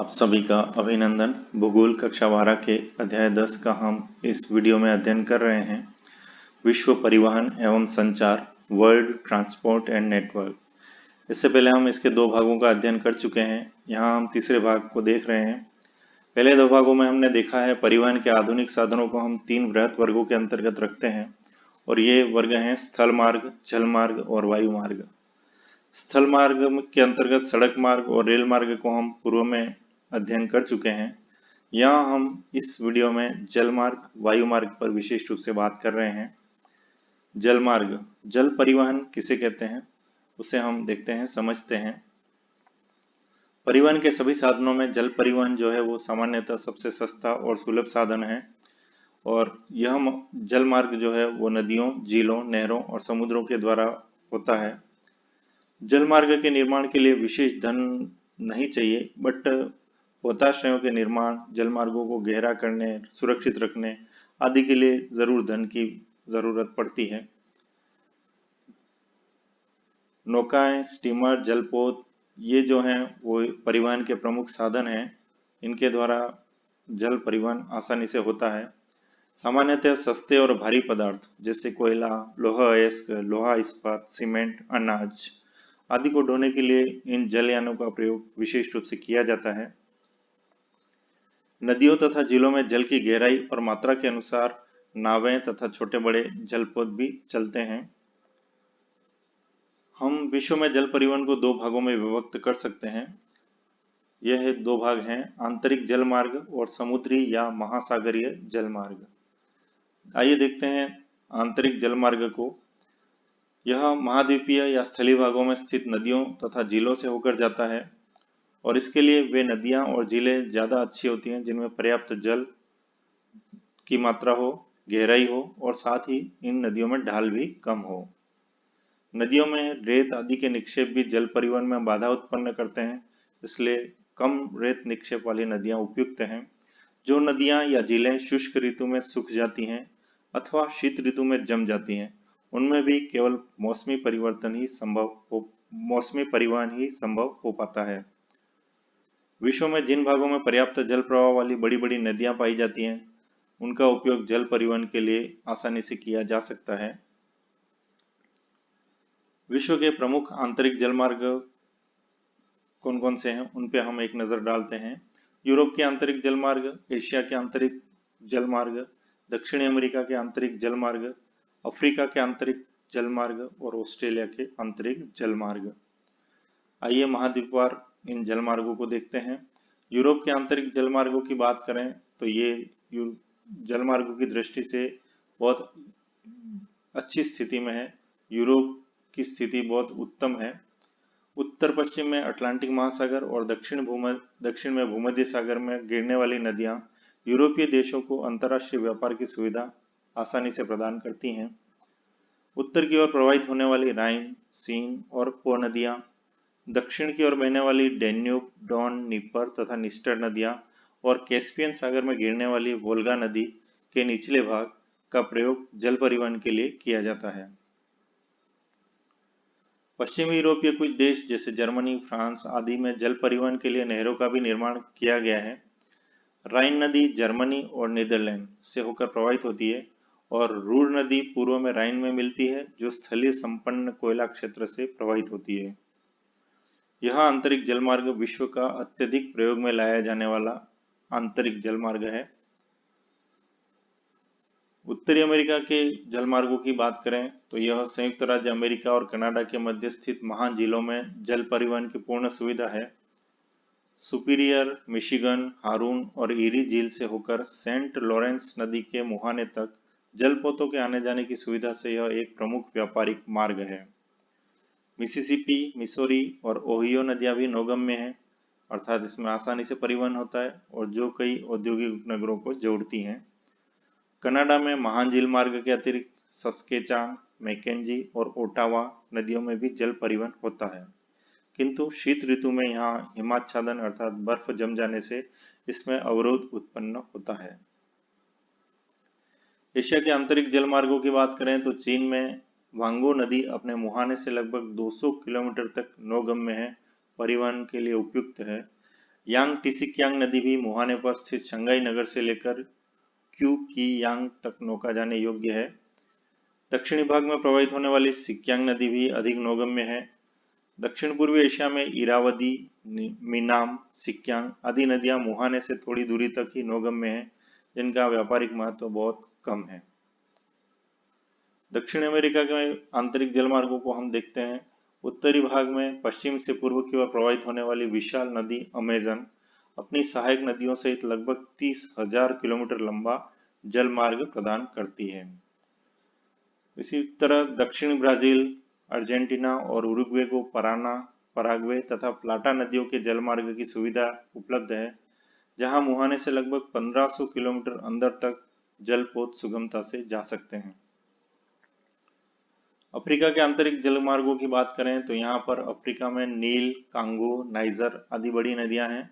आप सभी का अभिनंदन। भूगोल कक्षा 12 के अध्याय 10 का हम इस वीडियो में अध्ययन कर रहे हैं। विश्व परिवहन एवं संचार, वर्ल्ड ट्रांसपोर्ट एंड नेटवर्क। इससे पहले हम इसके दो भागों का अध्ययन कर चुके हैं। यहाँ हम तीसरे भाग को देख रहे हैं। पहले दो भागों में हमने देखा है परिवहन के आधुनिक साधनों को हम तीन बृहत वर्गों के अंतर्गत रखते हैं और ये वर्ग हैं स्थल मार्ग, जल मार्ग और वायु मार्ग। स्थल मार्ग के अंतर्गत सड़क मार्ग और रेल मार्ग को हम पूर्व में अध्ययन कर चुके हैं। यहाँ हम इस वीडियो में जल मार्ग, वायु मार्ग पर विशेष रूप से बात कर रहे हैं। जल मार्ग, जल परिवहन किसे कहते हैं उसे हम देखते हैं, समझते हैं। परिवहन के सभी साधनों में जल परिवहन जो है वो सामान्यतः सबसे सस्ता और सुलभ साधन है और यह जल मार्ग जो है वो नदियों, झीलों, नहरों और समुद्रों के द्वारा होता है। जल मार्ग के निर्माण के लिए विशेष धन नहीं चाहिए, बट पोताश्रयों के निर्माण, जल मार्गों को गहरा करने, सुरक्षित रखने आदि के लिए जरूर धन की जरूरत पड़ती है। नौकाएं, स्टीमर, जलपोत ये जो हैं वो परिवहन के प्रमुख साधन हैं। इनके द्वारा जल परिवहन आसानी से होता है। सामान्यतः सस्ते और भारी पदार्थ जैसे कोयला, लोहा अयस्क, लोहा इस्पात, सीमेंट, अनाज आदि को ढोने के लिए इन जलयानों का प्रयोग विशेष रूप से किया जाता है। नदियों तथा झीलों में जल की गहराई और मात्रा के अनुसार नावें तथा छोटे बड़े जलपोत भी चलते हैं। हम विश्व में जल परिवहन को दो भागों में विभक्त कर सकते हैं। यह दो भाग हैं, आंतरिक जल मार्ग और समुद्री या महासागरीय जल मार्ग। आइए देखते हैं आंतरिक जल मार्ग को। यह महाद्वीपीय या स्थलीय भागों में स्थित नदियों तथा झीलों से होकर जाता है और इसके लिए वे नदियां और झीलें ज़्यादा अच्छी होती हैं जिनमें पर्याप्त जल की मात्रा हो, गहराई हो और साथ ही इन नदियों में ढाल भी कम हो। नदियों में रेत आदि के निक्षेप भी जल परिवहन में बाधा उत्पन्न करते हैं, इसलिए कम रेत निक्षेप वाली नदियां उपयुक्त हैं। जो नदियां या झीलें शुष्क ऋतु में सूख जाती हैं अथवा शीत ऋतु में जम जाती हैं, उनमें भी केवल मौसमी परिवहन ही संभव हो पाता है। विश्व में जिन भागों में पर्याप्त जल प्रवाह वाली बड़ी बड़ी नदियां पाई जाती हैं, उनका उपयोग जल परिवहन के लिए आसानी से किया जा सकता है। विश्व के प्रमुख आंतरिक जलमार्ग कौन कौन से हैं उन पे हम एक नज़र डालते हैं। यूरोप के आंतरिक जलमार्ग, एशिया के आंतरिक जलमार्ग, दक्षिणी अमेरिका के आंतरिक जलमार्ग, अफ्रीका के आंतरिक जलमार्ग और ऑस्ट्रेलिया के आंतरिक जलमार्ग। आइए महाद्वीपवार इन जलमार्गों को देखते हैं। यूरोप के आंतरिक जलमार्गों की बात करें तो ये जलमार्गों की दृष्टि से बहुत अच्छी स्थिति में है। यूरोप की स्थिति बहुत उत्तम है। उत्तर पश्चिम में अटलांटिक महासागर और दक्षिण में भूमध्य सागर में गिरने वाली नदियां यूरोपीय देशों को अंतर्राष्ट्रीय व्यापार की सुविधा आसानी से प्रदान करती हैं। उत्तर की ओर प्रवाहित होने वाली राइन, सीन और पो नदियां, दक्षिण की ओर बहने वाली डेन्यूब, डॉन, नीपर तथा निस्टर नदियां और कैस्पियन सागर में गिरने वाली वोल्गा नदी के निचले भाग का प्रयोग जल परिवहन के लिए किया जाता है। पश्चिमी यूरोपीय कुछ देश जैसे जर्मनी, फ्रांस आदि में जल परिवहन के लिए नहरों का भी निर्माण किया गया है। राइन नदी जर्मनी और नीदरलैंड से होकर प्रवाहित होती है और रूर नदी पूर्व में राइन में मिलती है, जो स्थलीय संपन्न कोयला क्षेत्र से प्रवाहित होती है। यह आंतरिक जलमार्ग विश्व का अत्यधिक प्रयोग में लाया जाने वाला आंतरिक जलमार्ग है। उत्तरी अमेरिका के जलमार्गों की बात करें तो यह संयुक्त राज्य अमेरिका और कनाडा के मध्य स्थित महान झीलों में जल परिवहन की पूर्ण सुविधा है। सुपीरियर, मिशिगन, हारून और ईरी झील से होकर सेंट लॉरेंस नदी के मुहाने तक जलपोतों के आने जाने की सुविधा से यह एक प्रमुख व्यापारिक मार्ग है। मिसिसिपी, मिसौरी और ओहियो नदियां भी नौगम्य हैं, अर्थात इसमें आसानी से परिवहन होता है और जो कई औद्योगिक नगरों को जोड़ती हैं। कनाडा में महान झील मार्ग के अतिरिक्त सस्केचान, मैकेंजी और ओटावा नदियों में भी जल परिवहन होता है, किंतु शीत ऋतु में यहाँ हिमाच्छादन अर्थात बर्फ जम जाने से इसमें अवरोध उत्पन्न होता है। एशिया के आंतरिक जल मार्गों की बात करें तो चीन में वांगो नदी अपने मुहाने से लगभग 200 किलोमीटर तक नौगम्य है, परिवहन के लिए उपयुक्त है। यांग टिसिक्यांग नदी भी मुहाने पर स्थित शंघाई नगर से लेकर क्यू की यांग तक नौका जाने योग्य है। दक्षिणी भाग में प्रवाहित होने वाली सिक्यांग नदी भी अधिक नौगम्य है। दक्षिण पूर्वी एशिया में इरावदी, मिनाम, सिक्यांग आदि नदियां मुहाने से थोड़ी दूरी तक ही नौगम्य हैं, जिनका व्यापारिक महत्व बहुत कम है। दक्षिण अमेरिका के आंतरिक जलमार्गों को हम देखते हैं। उत्तरी भाग में पश्चिम से पूर्व की ओर प्रवाहित होने वाली विशाल नदी अमेजन अपनी सहायक नदियों सहित लगभग 30,000 किलोमीटर लंबा जल मार्ग प्रदान करती है। इसी तरह दक्षिणी ब्राजील, अर्जेंटीना और उरुग्वे को पराना, पराग्वे तथा प्लाटा नदियों के जलमार्ग की सुविधा उपलब्ध है, जहां मुहाने से लगभग 1500 किलोमीटर अंदर तक जलपोत सुगमता से जा सकते हैं। अफ्रीका के आंतरिक जलमार्गों की बात करें तो यहाँ पर अफ्रीका में नील, कांगो, नाइजर आदि बड़ी नदियां हैं।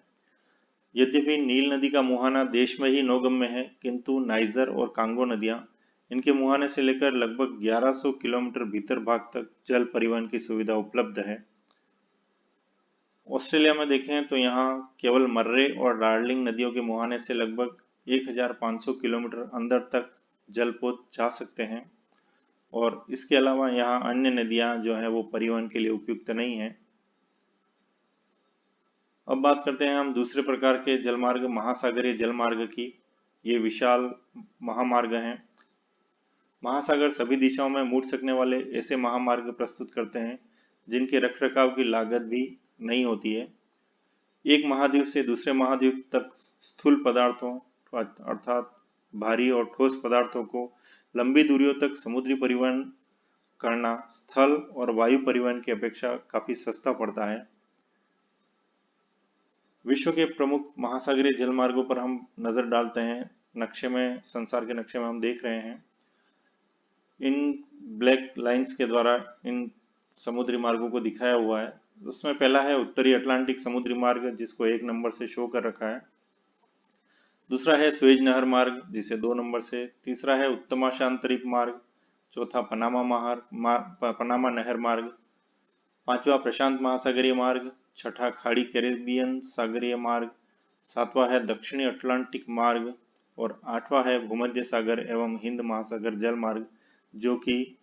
यद्यपि नील नदी का मुहाना देश में ही नौगम्य है, किंतु नाइजर और कांगो नदियां इनके मुहाने से लेकर लगभग 1100 किलोमीटर भीतर भाग तक जल परिवहन की सुविधा उपलब्ध है। ऑस्ट्रेलिया में देखें तो यहाँ केवल मर्रे और डार्लिंग नदियों के मुहाने से लगभग 1500 किलोमीटर अंदर तक जलपोत जा सकते हैं, और इसके अलावा यहाँ अन्य नदियां जो है वो परिवहन के लिए उपयुक्त नहीं है। अब बात करते हैं हम दूसरे प्रकार के जलमार्ग, महासागरीय जलमार्ग की। ये विशाल महामार्ग हैं। महासागर सभी दिशाओं में मुड़ सकने वाले ऐसे महामार्ग प्रस्तुत करते हैं जिनके रखरखाव की लागत भी नहीं होती है। एक महाद्वीप से दूसरे महाद्वीप तक स्थूल पदार्थों अर्थात भारी और ठोस पदार्थों को लंबी दूरियों तक समुद्री परिवहन करना स्थल और वायु परिवहन की अपेक्षा काफी सस्ता पड़ता है। विश्व के प्रमुख महासागरीय जलमार्गों पर हम नजर डालते हैं। नक्शे में, संसार के नक्शे में हम देख रहे हैं, इन ब्लैक लाइंस के द्वारा इन समुद्री मार्गों को दिखाया हुआ है। उसमें पहला है उत्तरी अटलांटिक समुद्री मार्ग, जिसको 1 नंबर से शो कर रखा है। दूसरा है स्वेज नहर मार्ग, जिसे 2 नंबर से। तीसरा है उत्तमाशांतरिक मार्ग। चौथा पनामा नहर मार्ग। पांचवा प्रशांत महासागरीय मार्ग। छठा खाड़ी कैरेबियन सागरीय मार्ग। सातवां है दक्षिणी अटलांटिक मार्ग, और आठवां है भूमध्य सागर एवं हिंद महासागर जल मार्ग, जो कि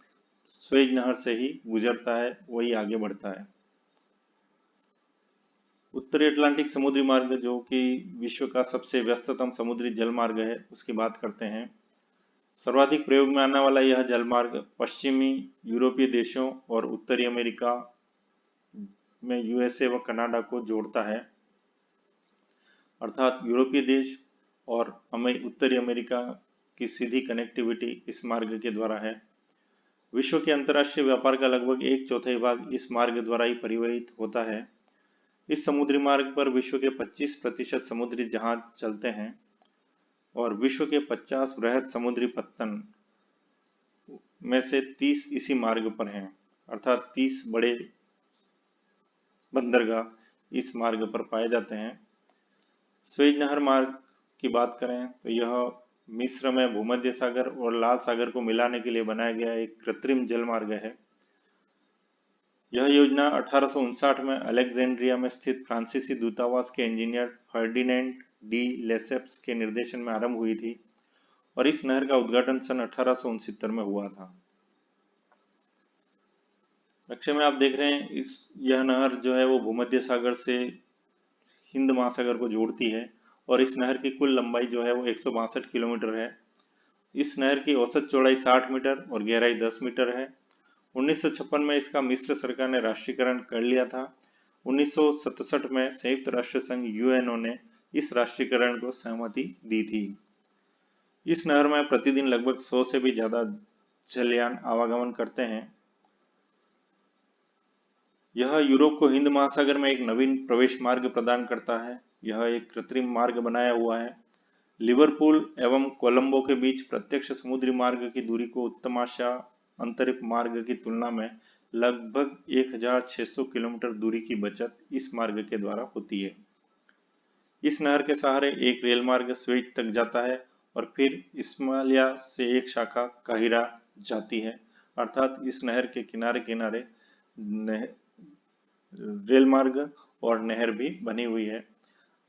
स्वेज नहर से ही गुजरता है, वही आगे बढ़ता है। उत्तरी अटलांटिक समुद्री मार्ग, जो कि विश्व का सबसे व्यस्ततम समुद्री जलमार्ग है, उसकी बात करते हैं। सर्वाधिक प्रयोग में आने वाला यह जलमार्ग पश्चिमी यूरोपीय देशों और उत्तरी अमेरिका में यूएसए व कनाडा को जोड़ता है। अर्थात यूरोपीय देश और उत्तरी अमेरिका की सीधी कनेक्टिविटी इस मार्ग के द्वारा है। विश्व के अंतर्राष्ट्रीय व्यापार का लगभग 1/4 भाग इस मार्ग द्वारा ही परिवहित होता है। इस समुद्री मार्ग पर विश्व के 25% समुद्री जहाज चलते हैं, और विश्व के 50 वृहद समुद्री पत्तन में से 30 इसी मार्ग पर हैं। अर्थात 30 बड़े बंदरगाह इस मार्ग पर पाए जाते हैं। स्वेज नहर मार्ग की बात करें तो यह मिस्र में भूमध्य सागर और लाल सागर को मिलाने के लिए बनाया गया एक कृत्रिम जल मार्ग है। यह योजना 1859 में अलेक्जेंड्रिया में स्थित फ्रांसीसी दूतावास के इंजीनियर फर्डिनेंड डी लेसेप्स के निर्देशन में आरंभ हुई थी, और इस नहर का उद्घाटन सन 1869 में हुआ था। नक्शे में आप देख रहे हैं, यह नहर जो है वो भूमध्य सागर से हिंद महासागर को जोड़ती है, और इस नहर की कुल लंबाई जो है वो 162 किलोमीटर है। इस नहर की औसत चौड़ाई 60 मीटर और गहराई 10 मीटर है। 1956 में इसका मिस्र सरकार ने राष्ट्रीयकरण कर लिया था। 1967 में संयुक्त राष्ट्र संघ यूएनओ ने इस राष्ट्रीयकरण को सहमति दी थी। इस नहर में प्रतिदिन लगभग 100 से भी ज्यादा जलयान आवागमन करते हैं। यह यूरोप को हिंद महासागर में एक नवीन प्रवेश मार्ग प्रदान करता है। यह एक कृत्रिम मार्ग बनाया हुआ है। लिवरपूल एवं कोलंबो के बीच प्रत्यक्ष समुद्री मार्ग की दूरी को उत्तमाशा अंतरिक्ष मार्ग की तुलना में लगभग 1600 किलोमीटर दूरी की बचत इस मार्ग के द्वारा होती है। इस नहर के सहारे एक रेल मार्ग स्वेज तक जाता है, और फिर इस्माइलिया से एक शाखा काहिरा जाती है। अर्थात इस नहर के किनारे किनारे रेल मार्ग और नहर भी बनी हुई है।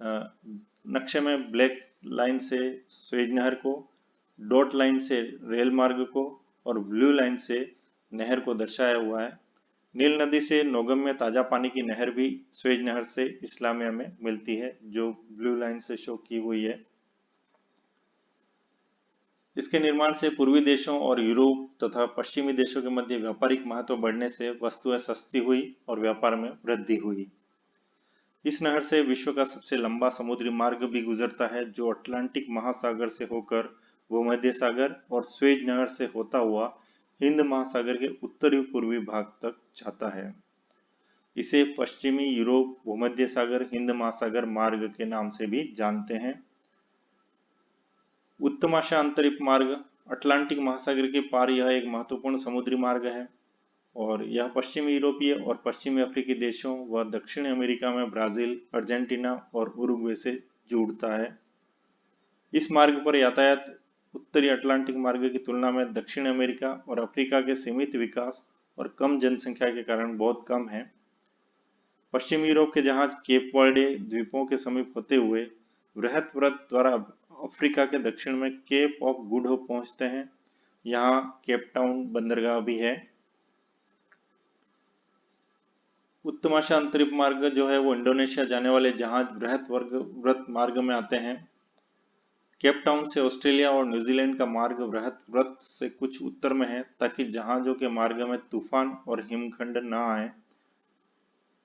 नक्शे में ब्लैक लाइन से स्वेज नहर को, डॉट लाइन से रेल मार्ग को और ब्लू लाइन से नहर को दर्शाया हुआ है। नील नदी से नौगम्य ताजा पानी की नहर भी स्वेज नहर से इस्लामिया में मिलती है, जो ब्लू लाइन से शो की हुई है। इसके निर्माण से पूर्वी देशों और यूरोप तथा पश्चिमी देशों के मध्य व्यापारिक महत्व बढ़ने से वस्तुएं सस्ती हुई और व्यापार में वृद्धि हुई। इस नहर से विश्व का सबसे लंबा समुद्री मार्ग भी गुजरता है, जो अटलांटिक महासागर से होकर भूमध्य सागर और स्वेज नहर से होता हुआ हिंद महासागर के उत्तरी पूर्वी भाग तक जाता है। इसे पश्चिमी यूरोप भूमध्य सागर हिंद महासागर मार्ग के नाम से भी जानते हैं। उत्तमाशा अंतरिक्ष मार्ग अटलांटिक महासागर के पार यह एक महत्वपूर्ण समुद्री मार्ग है और यह पश्चिमी यूरोपीय और पश्चिमी अफ्रीकी देशों व दक्षिण अमेरिका में ब्राजील, अर्जेंटीना और उरुग्वे से जुड़ता है। इस मार्ग पर यातायात उत्तरी अटलांटिक मार्ग की तुलना में दक्षिण अमेरिका और अफ्रीका के सीमित विकास और कम जनसंख्या के कारण बहुत कम है। पश्चिमी यूरोप के जहाज केप वर्डे द्वीपों के समीप होते हुए बृहत व्रत द्वारा अफ्रीका के दक्षिण में केप ऑफ गुड होप पहुंचते हैं। यहाँ केप टाउन बंदरगाह भी है। उत्तमाशा अंतरिक्ष मार्ग जो है वो इंडोनेशिया जाने वाले जहाज बृहत व्रत मार्ग में आते हैं। केप टाउन से ऑस्ट्रेलिया और न्यूजीलैंड का मार्ग बृहत व्रत से कुछ उत्तर में है, ताकि जहाजों के मार्ग में तूफान और हिमखंड न आए।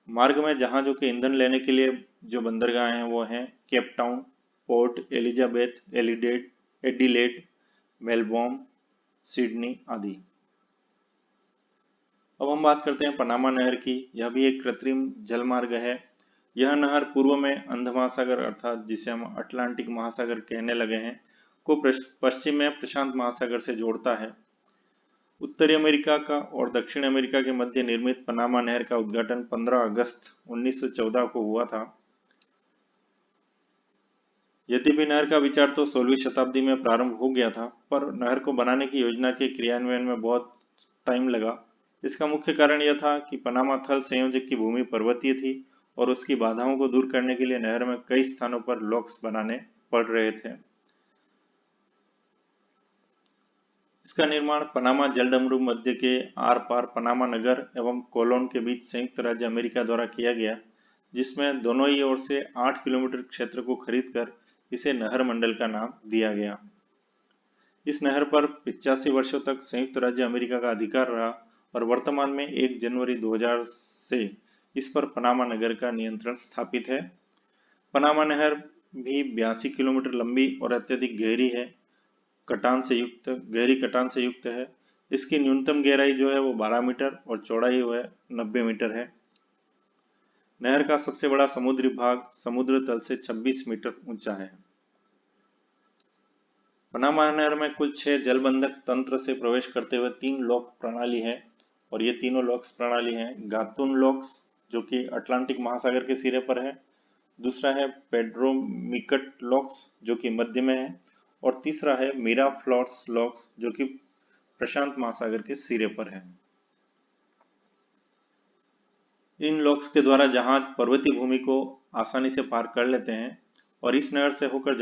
मार्ग में जहाजों के ईंधन लेने के लिए जो बंदरगाह हैं वो हैं Cape Town, port Elizabeth, Adelaide, Melbourne, Sydney आदि। अब हम बात करते हैं पनामा नहर की। यह भी एक कृत्रिम जल मार्ग है। यह नहर पूर्व में अंध महासागर अर्थात जिसे हम अटलांटिक महासागर कहने लगे हैं को पश्चिम में प्रशांत महासागर से जोड़ता है। उत्तरी अमेरिका का और दक्षिण अमेरिका के मध्य निर्मित पनामा नहर का उद्घाटन 15 अगस्त 1914 को हुआ था। यद्यपि नहर का विचार तो 16वीं शताब्दी में प्रारंभ हो गया था, पर नहर को बनाने की योजना के क्रियान्वयन में बहुत टाइम लगा। इसका मुख्य कारण यह था कि पनामा थल संयोजक की भूमि पर्वतीय थी और उसकी बाधाओं को दूर करने के लिए नहर में कई स्थानों पर लॉक्स बनाने पड़ रहे थे। इसका निर्माण पनामा जलडमरू मध्य के आर पार पनामा नगर एवं कोलोन के बीच संयुक्त राज्य अमेरिका द्वारा किया गया, जिसमें दोनों ही ओर से 8 किलोमीटर क्षेत्र को खरीदकर इसे नहर मंडल का नाम दिया गया। इस नहर पर 85 वर्षों तक संयुक्त राज्य अमेरिका का अधिकार रहा और वर्तमान में 1 जनवरी 2000 से इस पर पनामा नगर का नियंत्रण स्थापित है। पनामा नहर भी 82 किलोमीटर लंबी और अत्यधिक गहरी कटान से युक्त है। इसकी न्यूनतम गहराई जो है वो 12 मीटर और चौड़ाई है 90 मीटर है। नहर का सबसे बड़ा समुद्री भाग समुद्र तल से 26 मीटर ऊंचा है। पनामा नहर में कुल 6 जलबंधक तंत्र से प्रवेश करते हुए 3 लॉक प्रणाली है और ये तीनों लॉक्स प्रणाली हैं गातुन लॉक्स जो कि अटलांटिक महासागर के सिरे पर है, दूसरा है पेड्रो मिकट लॉक्स जो कि मध्य में है और तीसरा है मिराफ्लोर्स लॉक्स जो कि प्रशांत महासागर के सिरे पर है। इन लॉक्स के द्वारा जहाज पर्वतीय भूमि को आसानी से पार कर लेते हैं और इस नहर से होकर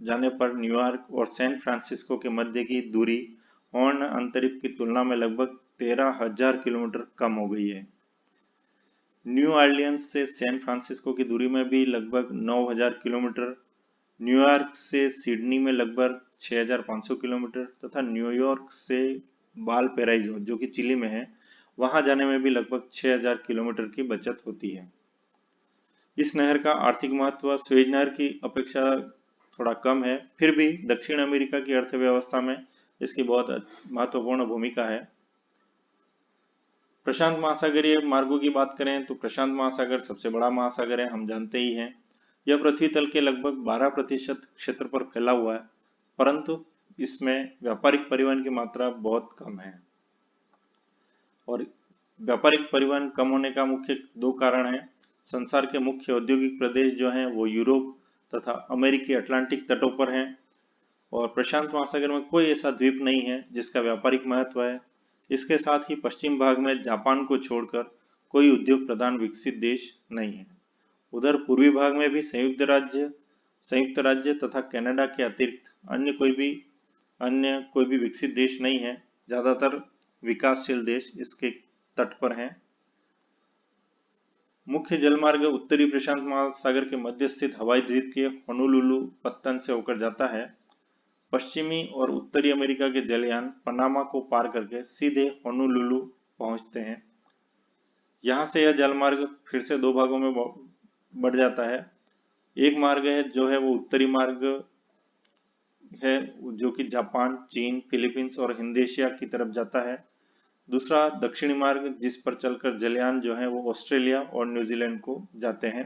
जाने पर न्यूयॉर्क और सैन फ्रांसिस्को के मध्य की दूरी हॉर्न अंतरिक्ष की तुलना में लगभग 13,000 किलोमीटर कम हो गई है। न्यू ऑरलियंस से सैन फ्रांसिस्को की दूरी में भी लगभग 9,000 किलोमीटर, न्यूयॉर्क से सिडनी में लगभग 6,500 किलोमीटर तथा न्यूयॉर्क से वालपैराइजो जो कि चिली में है वहां जाने में भी लगभग 6,000 किलोमीटर की बचत होती है। इस नहर का आर्थिक महत्व स्वेज नहर की अपेक्षा थोड़ा कम है, फिर भी दक्षिण अमेरिका की अर्थव्यवस्था में इसकी बहुत महत्वपूर्ण भूमिका है। प्रशांत महासागरीय मार्गों की बात करें तो प्रशांत महासागर सबसे बड़ा महासागर है, हम जानते ही हैं। यह पृथ्वी तल के लगभग 12% क्षेत्र पर फैला हुआ है, परंतु इसमें व्यापारिक परिवहन की मात्रा बहुत कम है और व्यापारिक परिवहन कम होने का मुख्य 2 कारण हैं। संसार के मुख्य औद्योगिक प्रदेश जो हैं वो यूरोप तथा अमेरिकी अटलांटिक तटों पर हैं और प्रशांत महासागर में कोई ऐसा द्वीप नहीं है जिसका व्यापारिक महत्व है। इसके साथ ही पश्चिम भाग में जापान को छोड़कर कोई उद्योग प्रधान विकसित देश नहीं है। उधर पूर्वी भाग में भी संयुक्त राज्य तथा कनाडा के अतिरिक्त अन्य कोई भी विकसित देश नहीं है। ज्यादातर विकासशील देश इसके तट पर हैं। मुख्य जलमार्ग उत्तरी प्रशांत महासागर के मध्य स्थित हवाई द्वीप के होनोलुलु पत्तन से होकर जाता है। पश्चिमी और उत्तरी अमेरिका के जलयान पनामा को पार करके सीधे होनोलुलु पहुंचते हैं। यहाँ से यह जलमार्ग फिर से दो भागों में बढ़ जाता है। एक मार्ग है जो है वो उत्तरी मार्ग है, जो कि जापान, चीन, फिलीपींस और हिंद एशिया की तरफ जाता है। दूसरा दक्षिणी मार्ग जिस पर चलकर जलयान जो है वो ऑस्ट्रेलिया और न्यूजीलैंड को जाते हैं।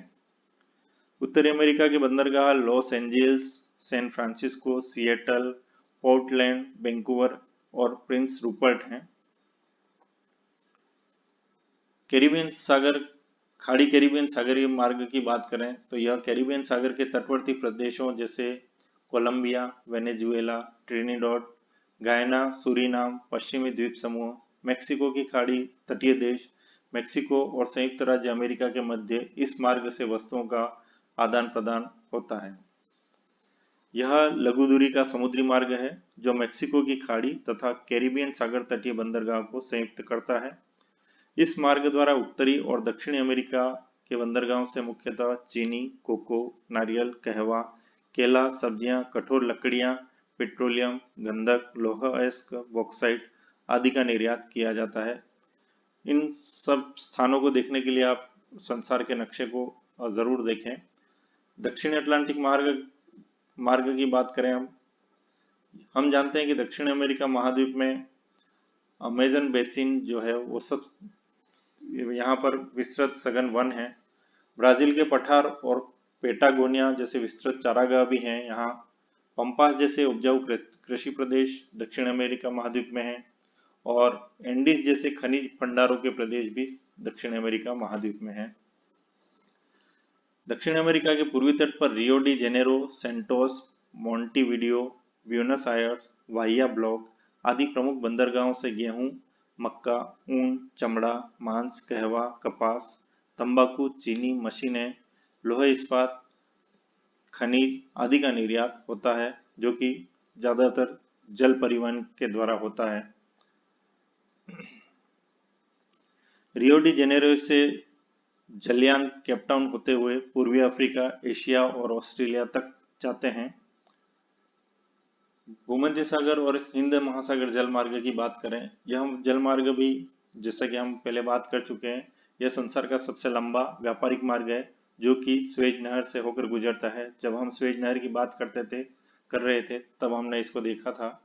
उत्तरी अमेरिका के बंदरगाह Los Angeles, San Francisco, Seattle, Portland, Vancouver और प्रिंस रूपर्ट हैं। कैरिबियन सागर खाड़ी कैरिबियन सागरीय मार्ग की बात करें तो यह कैरिबियन सागर के तटवर्ती प्रदेशों जैसे कोलंबिया, वेनेजुएला, ट्रिनिडाद, गायना, सूरीनाम, पश्चिमी द्वीप समूह, मेक्सिको की खाड़ी, तटीय देश मेक्सिको और संयुक्त राज्य अमेरिका के मध्य इस मार्ग से वस्तुओं का आदान प्रदान होता है। यह लघु दूरी का समुद्री मार्ग है जो मेक्सिको की खाड़ी तथा कैरिबियन सागर तटीय बंदरगाह को संयुक्त करता है। इस मार्ग द्वारा उत्तरी और दक्षिणी अमेरिका के बंदरगाहों से मुख्यतः चीनी, कोको, नारियल, कहवा, केला, सब्जियां, कठोर लकड़ियां, पेट्रोलियम, गंधक, लौह अयस्क, बॉक्साइट आदि का निर्यात किया जाता है। इन सब स्थानों को देखने के लिए आप संसार के नक्शे को जरूर देखें। दक्षिण अटलांटिक मार्ग की बात करें हम जानते हैं कि दक्षिण अमेरिका महाद्वीप में अमेजन बेसिन जो है वो सब यहाँ पर विस्तृत सघन वन है। ब्राजील के पठार और पेटागोनिया जैसे विस्तृत चारागाह भी हैं। यहाँ पंपास जैसे उपजाऊ कृषि प्रदेश दक्षिण अमेरिका महाद्वीप में हैं और एंडीज जैसे खनिज भंडारों के प्रदेश भी दक्षिण अमेरिका महाद्वीप में हैं। दक्षिण अमेरिका के पूर्वी तट पर Rio de Janeiro, Santos, Montevideo, Buenos Aires, Bahia ब्लॉक आदि प्रमुख बंदरगाहों से गेहूं, मक्का, ऊन, चमड़ा, मांस, कहवा, कपास, तंबाकू, चीनी, मशीनें, लोहा इस्पात, खनिज आदि का निर्यात होता है, जो कि ज्यादातर जल परिवहन के द्वारा होता है। रियो डी जेनेरो से जलयान केपटाउन होते हुए पूर्वी अफ्रीका, एशिया और ऑस्ट्रेलिया तक जाते हैं। भूमध्य सागर और हिंद महासागर जल मार्ग की बात करें, यह जल मार्ग भी जैसा कि हम पहले बात कर चुके हैं, यह संसार का सबसे लंबा व्यापारिक मार्ग है जो कि स्वेज नहर से होकर गुजरता है। जब हम स्वेज नहर की बात कर रहे थे तब हमने इसको देखा था।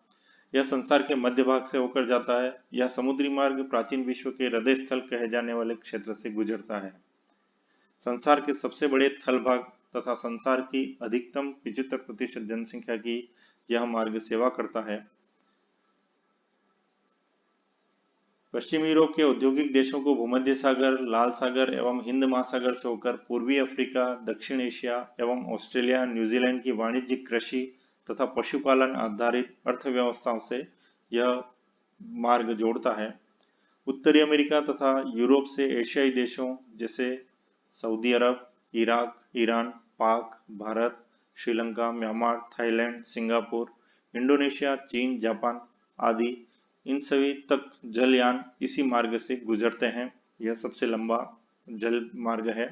यह संसार के मध्य भाग से होकर जाता है। यह समुद्री मार्ग प्राचीन विश्व के हृदय स्थल कहे जाने वाले क्षेत्र से गुजरता है। संसार के सबसे बड़े थल भाग तथा संसार की अधिकतम 75% जनसंख्या की यह मार्ग सेवा करता है। पश्चिमी यूरोप के औद्योगिक देशों को भूमध्य सागर, लाल सागर एवं हिंद महासागर से होकर पूर्वी अफ्रीका, दक्षिण एशिया एवं ऑस्ट्रेलिया, न्यूजीलैंड की वाणिज्यिक कृषि तथा पशुपालन आधारित अर्थव्यवस्थाओं से यह मार्ग जोड़ता है। उत्तरी अमेरिका तथा यूरोप से एशियाई देशों जैसे सऊदी अरब, इराक, ईरान, पाक, Bharat, Sri Lanka, Myanmar, Thailand, Singapore, Indonesia, चीन, जापान आदि इन सभी तक जलयान इसी मार्ग से गुजरते हैं। यह सबसे लंबा जल मार्ग है।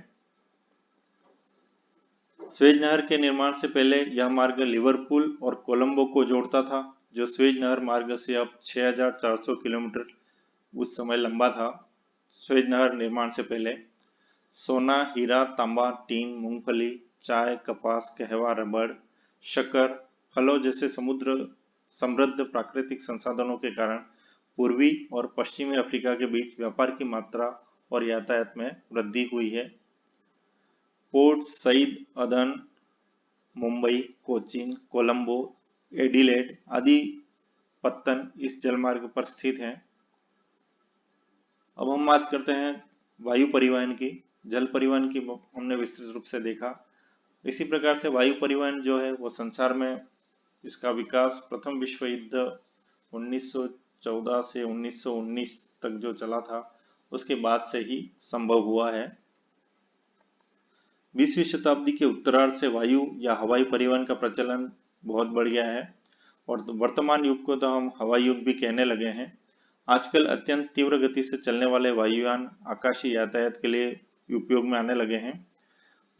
स्वेज नहर के निर्माण से पहले यह मार्ग लिवरपूल और कोलंबो को जोड़ता था, जो स्वेज नहर मार्ग से अब 6400 किलोमीटर उस समय लंबा था। स्वेज नहर निर्माण से पहले सोना, हीरा, तांबा, टीन, मूंगफली, चाय, कपास, कहवा, रबड़, शक्कर, फलों जैसे समृद्ध प्राकृतिक संसाधनों के कारण पूर्वी और पश्चिमी अफ्रीका के बीच व्यापार की मात्रा और यातायात में वृद्धि हुई है। पोर्ट सईद, अदन, मुंबई, कोचीन, कोलंबो, एडिलेड आदि पत्तन इस जलमार्ग पर स्थित हैं। अब हम बात करते हैं वायु परिवहन की। जल परिवहन की हमने विस्तृत रूप से देखा। इसी प्रकार से वायु परिवहन जो है वो संसार में इसका विकास प्रथम विश्व युद्ध 1914 से 1919 तक जो चला था उसके बाद से ही संभव हुआ है। 20वीं शताब्दी के उत्तरार्ध से वायु या हवाई परिवहन का प्रचलन बहुत बढ़ गया है और वर्तमान युग को तो हम हवाई युग भी कहने लगे हैं। आजकल अत्यंत तीव्र गति से चलने वाले वायुयान आकाशीय यातायात के लिए उपयोग में आने लगे हैं।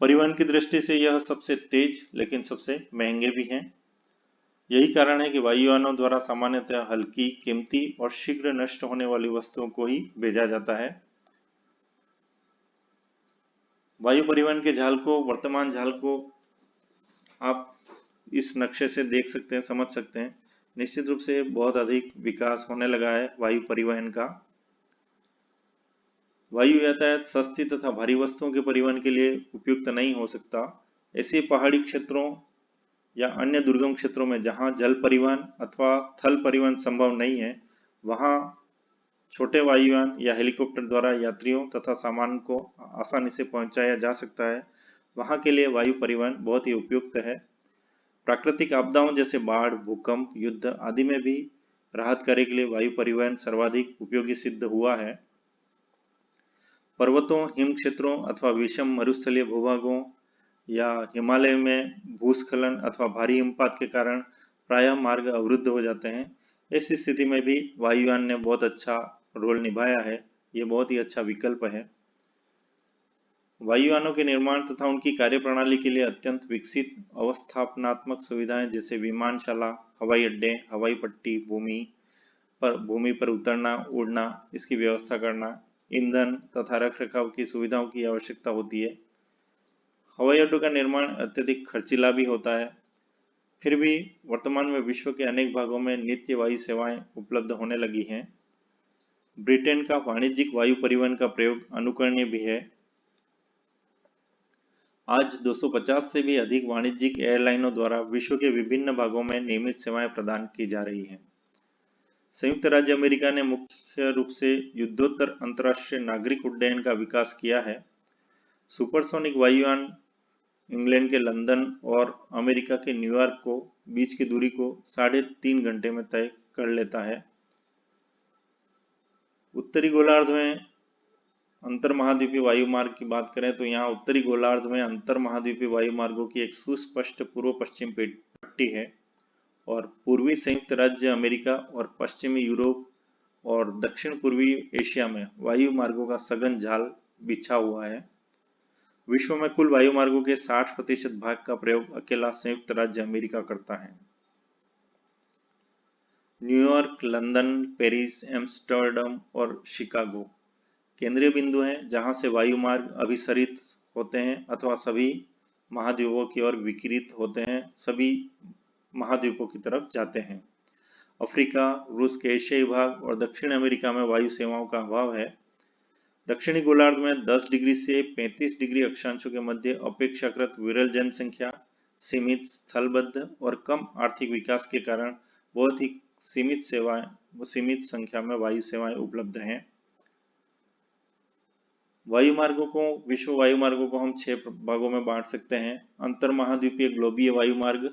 परिवहन की दृष्टि से यह सबसे तेज लेकिन सबसे महंगे भी हैं। यही कारण है कि वायुयानों द्वारा सामान्यतः हल्की, कीमती और शीघ्र नष्ट होने वाली वस्तुओं को ही भेजा जाता है। वायु परिवहन के जाल को, वर्तमान जाल को आप इस नक्शे से देख सकते हैं, समझ सकते हैं। निश्चित रूप से बहुत अधिक विकास होने लगा है वायु परिवहन का। वायु यातायात सस्ती तथा भारी वस्तुओं के परिवहन के लिए उपयुक्त नहीं हो सकता। ऐसे पहाड़ी क्षेत्रों या अन्य दुर्गम क्षेत्रों में जहां जल परिवहन अथवा थल परिवहन संभव नहीं है, वहां छोटे वायुयान या हेलीकॉप्टर द्वारा यात्रियों तथा सामान को आसानी से पहुंचाया जा सकता है। वहां के लिए वायु परिवहन बहुत ही उपयुक्त है। प्राकृतिक आपदाओं जैसे बाढ़, भूकंप, युद्ध आदि में भी राहत कार्य के लिए वायु परिवहन सर्वाधिक उपयोगी सिद्ध हुआ है। पर्वतों, हिम क्षेत्रों अथवा विषम मरुस्थलीय भूभागों या हिमालय में भूस्खलन अथवा भारी हिमपात के कारण प्रायः मार्ग अवरुद्ध हो जाते हैं। ऐसी स्थिति में भी वायुयान ने बहुत अच्छा रोल निभाया है। ये बहुत ही अच्छा विकल्प है। वायुयानों के निर्माण तथा उनकी कार्यप्रणाली के लिए अत्यंत विकसित अवस्थापनात्मक सुविधाएं जैसे विमानशाला, हवाई अड्डे, हवाई पट्टी, भूमि पर उतरना, उड़ना, इसकी व्यवस्था करना, ईंधन तथा रखरखाव की सुविधाओं की आवश्यकता होती है। हवाई अड्डों का निर्माण अत्यधिक खर्चीला भी होता है। फिर भी वर्तमान में विश्व के अनेक भागों में नित्य वायु सेवाएं उपलब्ध होने लगी हैं। ब्रिटेन का वाणिज्यिक वायु परिवहन का प्रयोग अनुकरणीय भी है। आज 250 से भी अधिक वाणिज्यिक एयरलाइनों द्वारा विश्व के विभिन्न भागों में नियमित सेवाएं प्रदान की जा रही हैं। संयुक्त राज्य अमेरिका ने मुख्य रूप से युद्धोत्तर अंतर्राष्ट्रीय नागरिक उड्डयन का विकास किया है। सुपरसोनिक वायुयान इंग्लैंड के लंदन और अमेरिका के न्यूयॉर्क को बीच की दूरी को 3.5 घंटे में तय कर लेता है। उत्तरी गोलार्ध में अंतर महाद्वीपीय वायु मार्ग की बात करें तो यहाँ उत्तरी गोलार्ध में अंतर महाद्वीपीय वायु मार्गों की एक सुस्पष्ट पूर्व पश्चिम पट्टी है और पूर्वी संयुक्त राज्य अमेरिका और पश्चिमी यूरोप और दक्षिण पूर्वी एशिया में वायु मार्गों का सघन जाल बिछा हुआ है। विश्व में कुल वायु मार्गों के 60% भाग का प्रयोग अकेला संयुक्त राज्य अमेरिका करता है। न्यूयॉर्क, लंदन, पेरिस, एम्स्टर्डम और शिकागो केंद्रीय बिंदु हैं जहां से वायु मार्ग अभिसरित होते हैं अथवा सभी महाद्वीपों की ओर विकिरित होते हैं, सभी महाद्वीपों की तरफ जाते हैं। अफ्रीका, रूस के एशियाई भाग और दक्षिण अमेरिका में वायु सेवाओं का अभाव है। दक्षिणी गोलार्ध में 10 डिग्री से 35 डिग्री अक्षांशों के मध्य अपेक्षाकृत विरल जनसंख्या, सीमित स्थलबद्ध और कम आर्थिक विकास के कारण बहुत ही सीमित संख्या में वायु सेवाएं उपलब्ध हैं। वायु मार्गों को, विश्व वायु मार्गों को हम 6 भागों में बांट सकते हैं। अंतर महाद्वीपीय ग्लोबीय वायु मार्ग,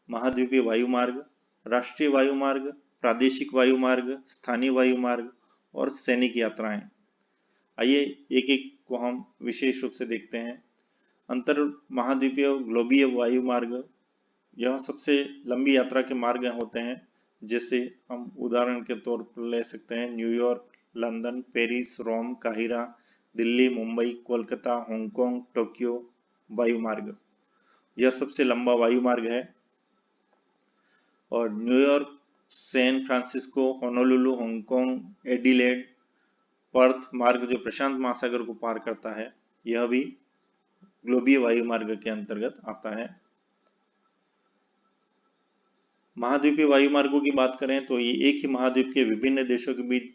महाद्वीपीय वायु मार्ग, राष्ट्रीय वायु मार्ग, प्रादेशिक वायु मार्ग, स्थानीय वायु मार्ग और सैनिक यात्राएं। आइए एक एक को हम विशेष रूप से देखते हैं। अंतर महाद्वीपीय ग्लोबीय वायु मार्ग, यह सबसे लंबी यात्रा के मार्ग होते हैं, जैसे हम उदाहरण के तौर पर ले सकते हैं न्यूयॉर्क, लंदन, पेरिस, रोम, काहिरा, दिल्ली, मुंबई, कोलकाता, हांगकांग, टोक्यो वायु मार्ग, यह सबसे लंबा वायु मार्ग है। और New York, San Francisco, Honolulu, Hong Kong, Adelaide, Perth मार्ग जो प्रशांत महासागर को पार करता है, यह भी ग्लोबीय वायु मार्ग के अंतर्गत आता है। महाद्वीपीय वायु मार्गों की बात करें तो ये एक ही महाद्वीप के विभिन्न देशों के बीच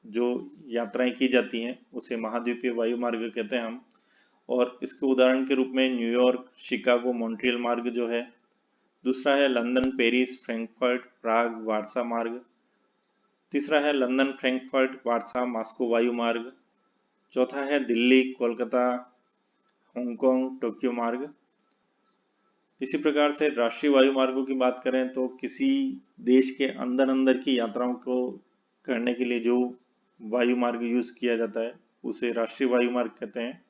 जो यात्राएं की जाती हैं उसे महाद्वीपीय वायु मार्ग कहते हैं हम। और इसके उदाहरण के रूप में न्यूयॉर्क, शिकागो, मॉन्ट्रियल मार्ग जो है। दूसरा है लंदन, पेरिस, फ्रैंकफर्ट, प्राग, वार्सा मार्ग। तीसरा है लंदन, फ्रैंकफर्ट, वार्सा, मॉस्को वायु मार्ग। चौथा है दिल्ली, कोलकाता, हांगकांग, टोक्यो मार्ग। इसी प्रकार से राष्ट्रीय वायु मार्गों की बात करें तो किसी देश के अंदर की यात्राओं को करने के लिए जो वायु मार्ग यूज किया जाता है उसे राष्ट्रीय वायु मार्ग कहते हैं।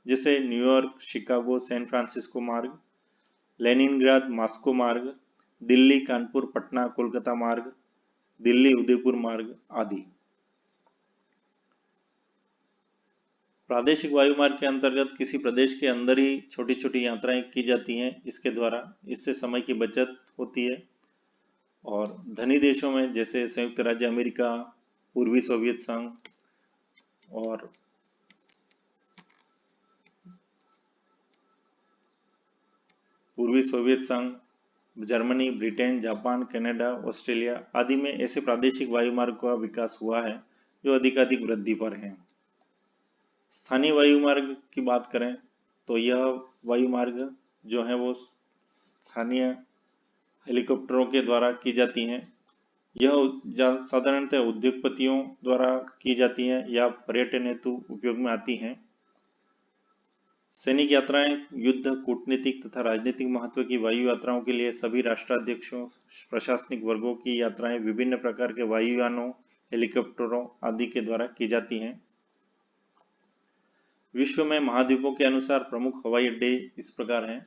जैसे न्यूयॉर्क शिकागो सैन फ्रांसिस्को मार्ग, लेनिनग्राद मॉस्को मार्ग, दिल्ली कानपुर पटना कोलकाता मार्ग, दिल्ली उदयपुर मार्ग आदि। प्रादेशिक वायु मार्ग के अंतर्गत किसी प्रदेश के अंदर ही छोटी छोटी यात्राएं की जाती हैं इसके द्वारा। इससे समय की बचत होती है। और धनी देशों में जैसे संयुक्त राज्य अमेरिका, पूर्वी सोवियत संघ और Germany, Britain, Japan, Canada, Australia आदि में ऐसे प्रादेशिक वायु मार्ग का विकास हुआ है जो अधिकाधिक वृद्धि पर हैं। स्थानीय वायु मार्ग की बात करें तो यह वायु मार्ग जो है वो स्थानीय हेलीकॉप्टरों के द्वारा की जाती हैं। यह साधारणतः उद्योगपतियों द्वारा की जाती हैं या पर्यटन हेतु उपयोग में आती हैं। सैनिक यात्राएं युद्ध, कूटनीतिक तथा राजनीतिक महत्व की वायु यात्राओं के लिए सभी राष्ट्राध्यक्षों, प्रशासनिक वर्गों की यात्राएं विभिन्न प्रकार के वायुयानों, हेलीकॉप्टरों आदि के द्वारा की जाती हैं। विश्व में महाद्वीपों के अनुसार प्रमुख हवाई अड्डे इस प्रकार हैं।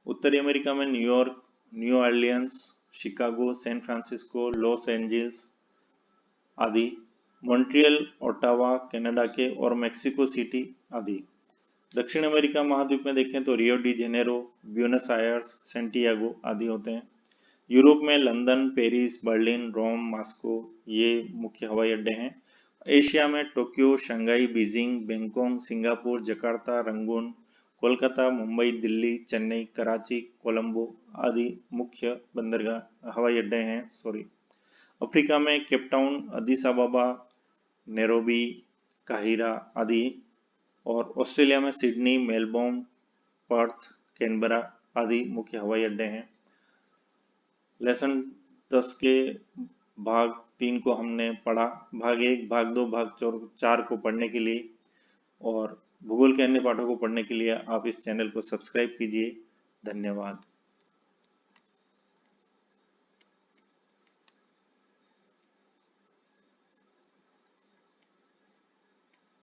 उत्तरी अमेरिका में New York, New Orleans, Chicago, San Francisco, Los Angeles आदि। मॉन्ट्रियल, ओटावा कनाडा के और मेक्सिको सिटी आदि। दक्षिण अमेरिका महाद्वीप में देखें तो रियो de Janeiro, Buenos Aires, Santiago आदि होते हैं। यूरोप में लंदन, पेरिस, बर्लिन, रोम, मॉस्को ये मुख्य हवाई अड्डे हैं। एशिया में Tokyo, Shanghai, Beijing, Bangkok, Singapore, Jakarta, Rangoon, Kolkata, Mumbai, Delhi, Chennai, Karachi, Colombo आदि मुख्य बंदरगाह हवाई अड्डे हैं। अफ्रीका में केपटाउन, अदीस अबाबा, नैरोबी, काहिरा आदि। और ऑस्ट्रेलिया में सिडनी, मेलबोर्न, पर्थ, कैनबरा आदि मुख्य हवाई अड्डे हैं। लेसन 10 के भाग 3 को हमने पढ़ा। भाग 1, भाग 2, भाग 4 को पढ़ने के लिए और भूगोल के अन्य पाठों को पढ़ने के लिए आप इस चैनल को सब्सक्राइब कीजिए। धन्यवाद।